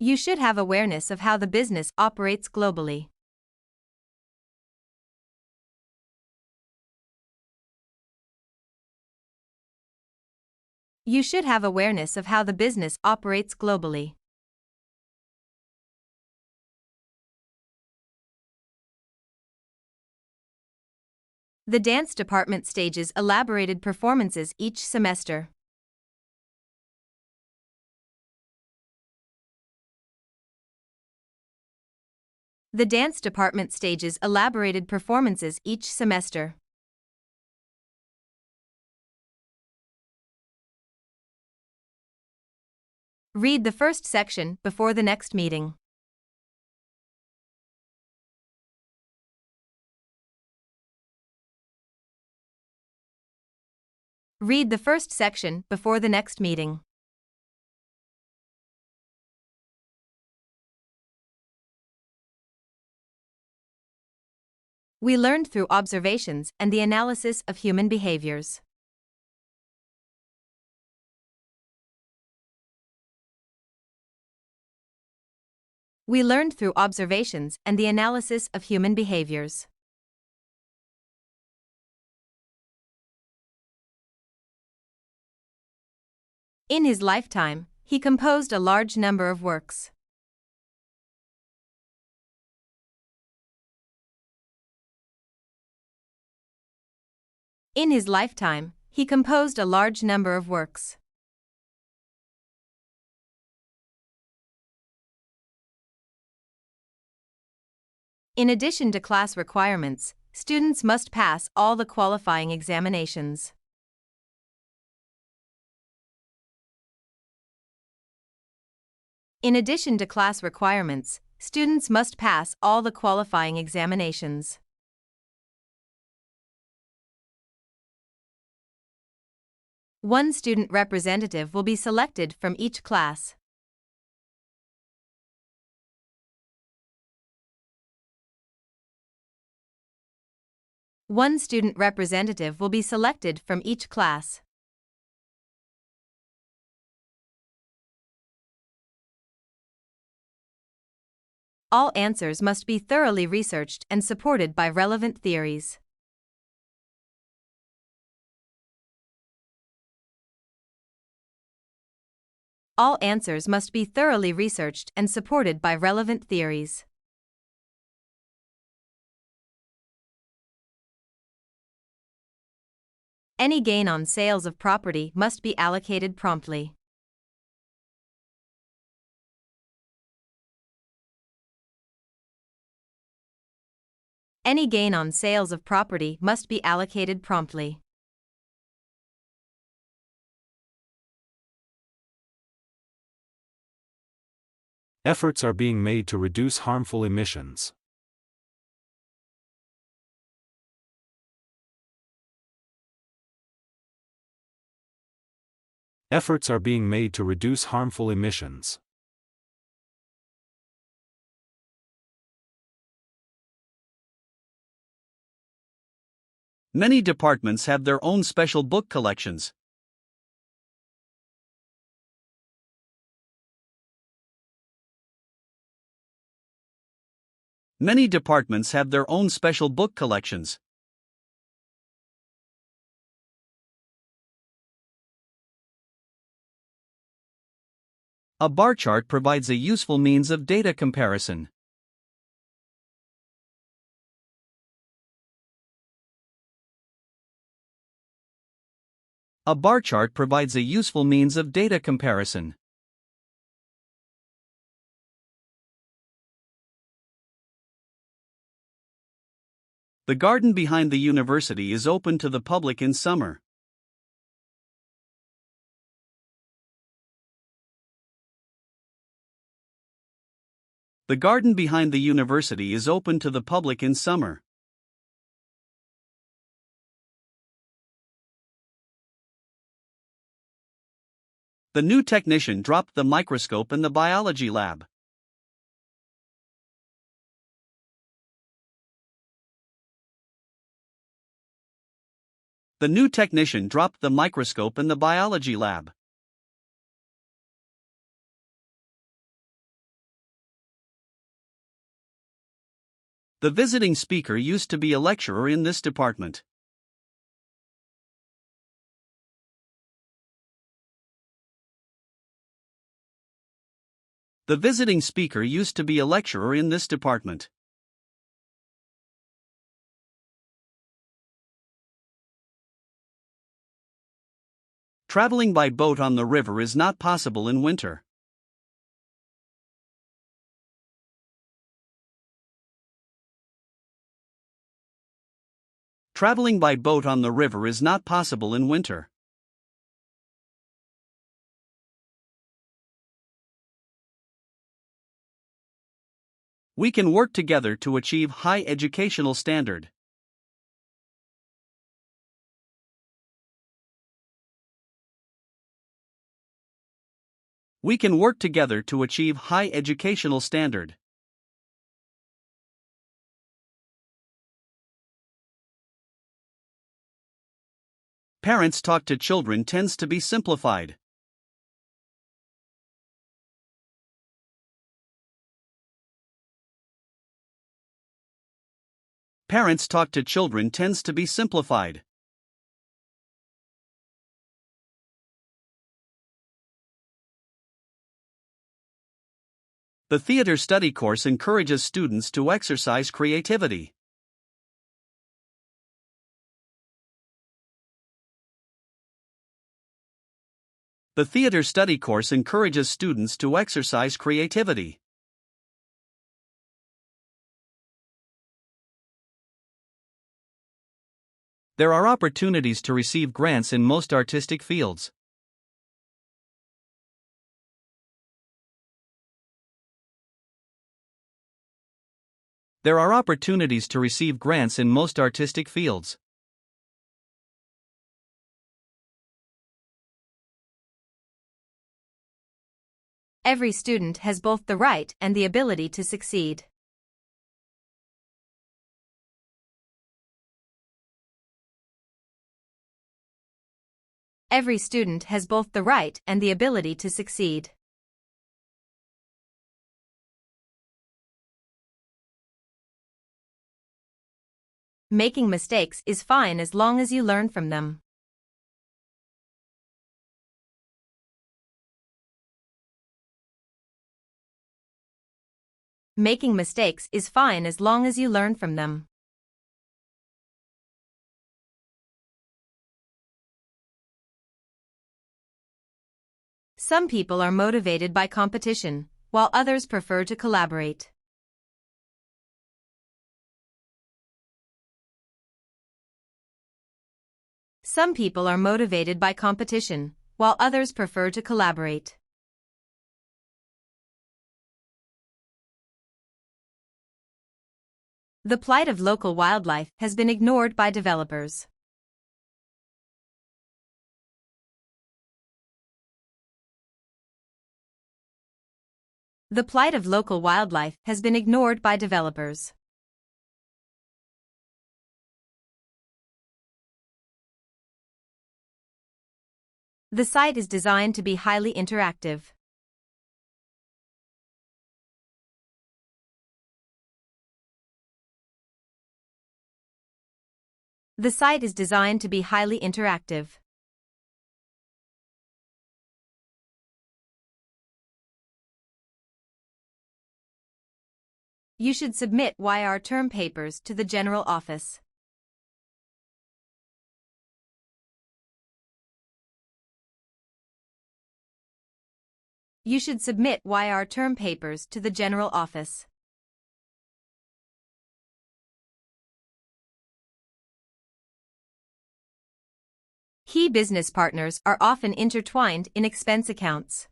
You should have awareness of how the business operates globally. You should have awareness of how the business operates globally. The dance department stages elaborated performances each semester. The dance department stages elaborated performances each semester. Read the first section before the next meeting. Read the first section before the next meeting. We learned through observations and the analysis of human behaviors. We learned through observations and the analysis of human behaviors. In his lifetime, he composed a large number of works. In his lifetime, he composed a large number of works. In addition to class requirements, students must pass all the qualifying examinations. In addition to class requirements, students must pass all the qualifying examinations. One student representative will be selected from each class. One student representative will be selected from each class. All answers must be thoroughly researched and supported by relevant theories. All answers must be thoroughly researched and supported by relevant theories. Any gain on sales of property must be allocated promptly. Any gain on sales of property must be allocated promptly. Efforts are being made to reduce harmful emissions. Efforts are being made to reduce harmful emissions. Many departments have their own special book collections. Many departments have their own special book collections. A bar chart provides a useful means of data comparison. A bar chart provides a useful means of data comparison. The garden behind the university is open to the public in summer. The garden behind the university is open to the public in summer. The new technician dropped the microscope in the biology lab. The new technician dropped the microscope in the biology lab. The visiting speaker used to be a lecturer in this department. The visiting speaker used to be a lecturer in this department. Traveling by boat on the river is not possible in winter. Traveling by boat on the river is not possible in winter. We can work together to achieve high educational standard. We can work together to achieve high educational standard. Parents talk to children tends to be simplified. Parents talk to children tends to be simplified. The theater study course encourages students to exercise creativity. The theater study course encourages students to exercise creativity. There are opportunities to receive grants in most artistic fields. There are opportunities to receive grants in most artistic fields. Every student has both the right and the ability to succeed. Every student has both the right and the ability to succeed. Making mistakes is fine as long as you learn from them. Making mistakes is fine as long as you learn from them. Some people are motivated by competition, while others prefer to collaborate. Some people are motivated by competition, while others prefer to collaborate. The plight of local wildlife has been ignored by developers. The plight of local wildlife has been ignored by developers. The site is designed to be highly interactive. The site is designed to be highly interactive. You should submit 𝗟 term papers to the General Office. You should submit 𝗟 term papers to the General Office. Key business partners are often intertwined in expense accounts.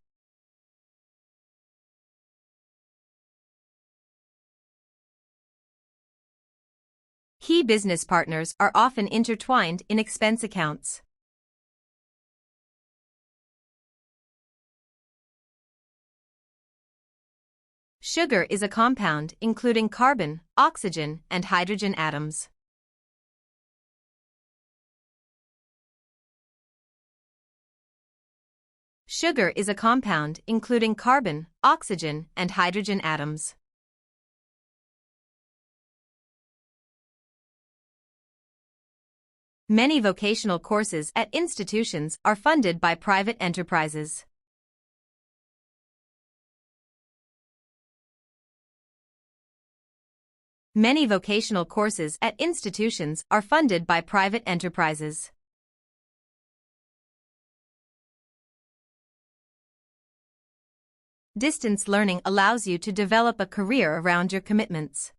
Key business partners are often intertwined in expense accounts. Sugar is a compound including carbon, oxygen, and hydrogen atoms. Sugar is a compound including carbon, oxygen, and hydrogen atoms. Many vocational courses at institutions are funded by private enterprises. Many vocational courses at institutions are funded by private enterprises. Distance learning allows you to develop a career around your commitments.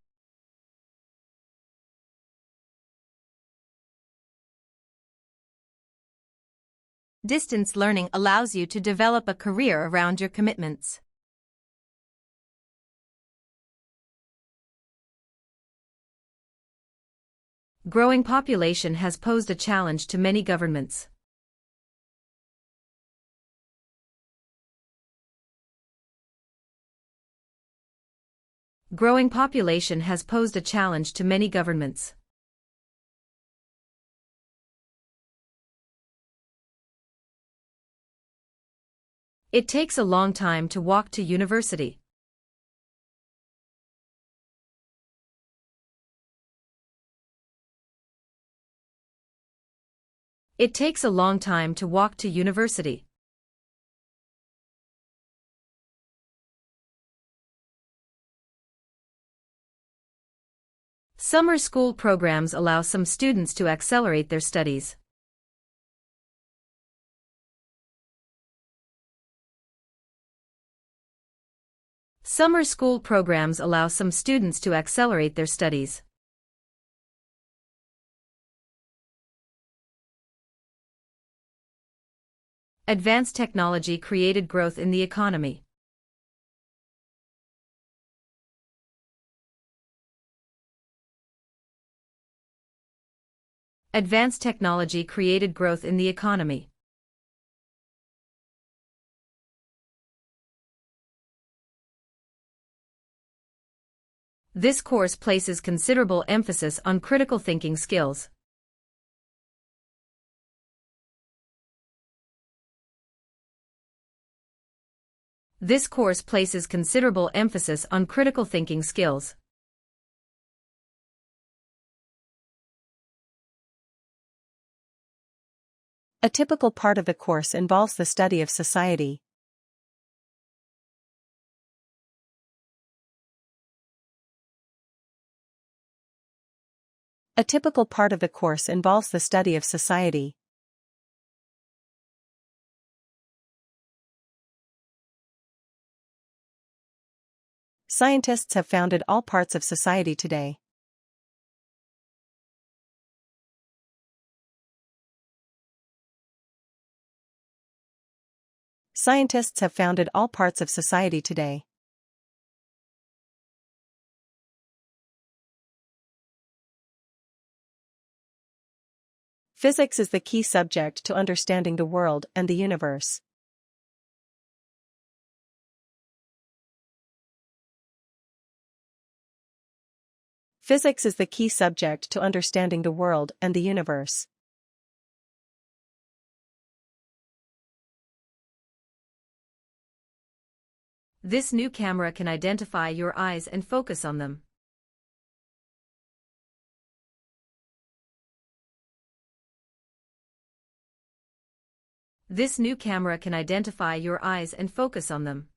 Distance learning allows you to develop a career around your commitments. Growing population has posed a challenge to many governments. Growing population has posed a challenge to many governments. It takes a long time to walk to university. It takes a long time to walk to university. Summer school programs allow some students to accelerate their studies. Summer school programs allow some students to accelerate their studies. Advanced technology created growth in the economy. Advanced technology created growth in the economy. This course places considerable emphasis on critical thinking skills. This course places considerable emphasis on critical thinking skills. A typical part of the course involves the study of society. A typical part of the course involves the study of society. Scientists have founded all parts of society today. Scientists have founded all parts of society today. Physics is the key subject to understanding the world and the universe. Physics is the key subject to understanding the world and the universe. This new camera can identify your eyes and focus on them. This new camera can identify your eyes and focus on them.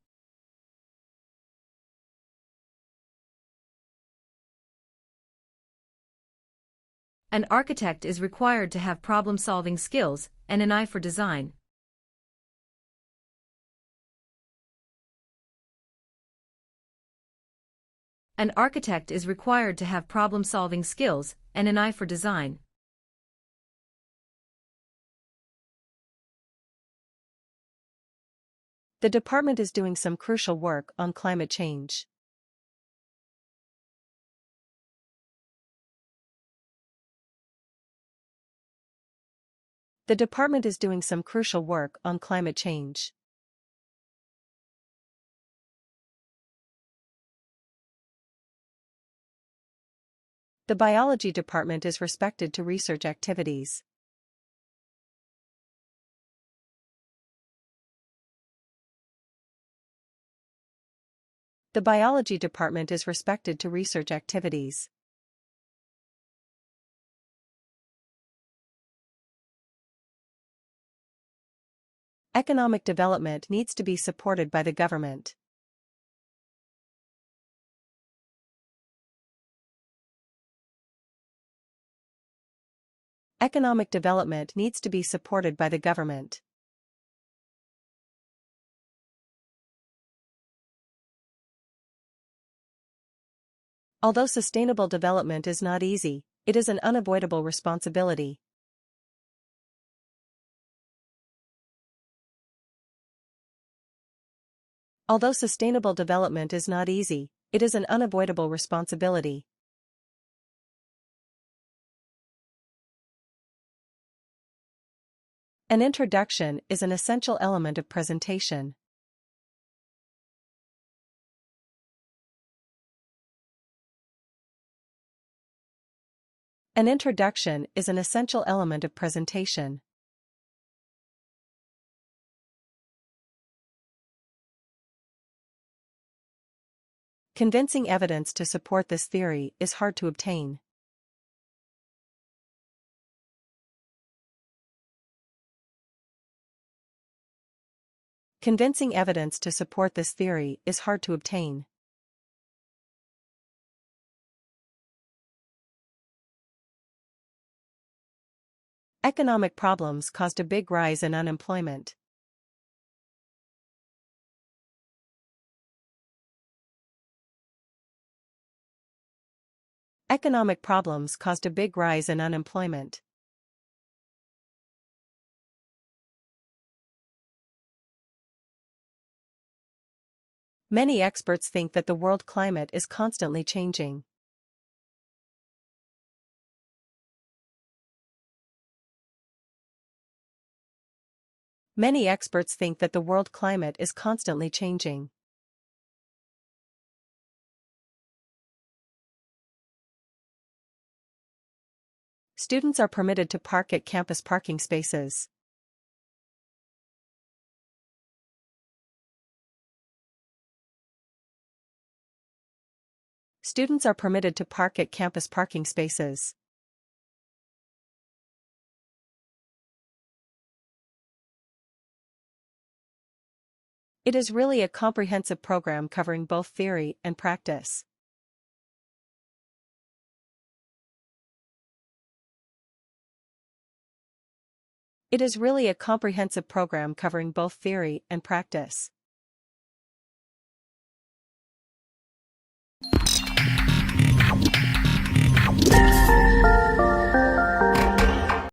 An architect is required to have problem-solving skills and an eye for design. An architect is required to have problem-solving skills and an eye for design. The department is doing some crucial work on climate change. The department is doing some crucial work on climate change. The biology department is respected to research activities. The biology department is respected to research activities. Economic development needs to be supported by the government. Economic development needs to be supported by the government. Although sustainable development is not easy, it is an unavoidable responsibility. Although sustainable development is not easy, it is an unavoidable responsibility. An introduction is an essential element of presentation. An introduction is an essential element of presentation. Convincing evidence to support this theory is hard to obtain. Convincing evidence to support this theory is hard to obtain. Economic problems caused a big rise in unemployment. Economic problems caused a big rise in unemployment. Many experts think that the world climate is constantly changing. Many experts think that the world climate is constantly changing. Students are permitted to park at campus parking spaces. Students are permitted to park at campus parking spaces. It is really a comprehensive program covering both theory and practice. It is really a comprehensive program covering both theory and practice.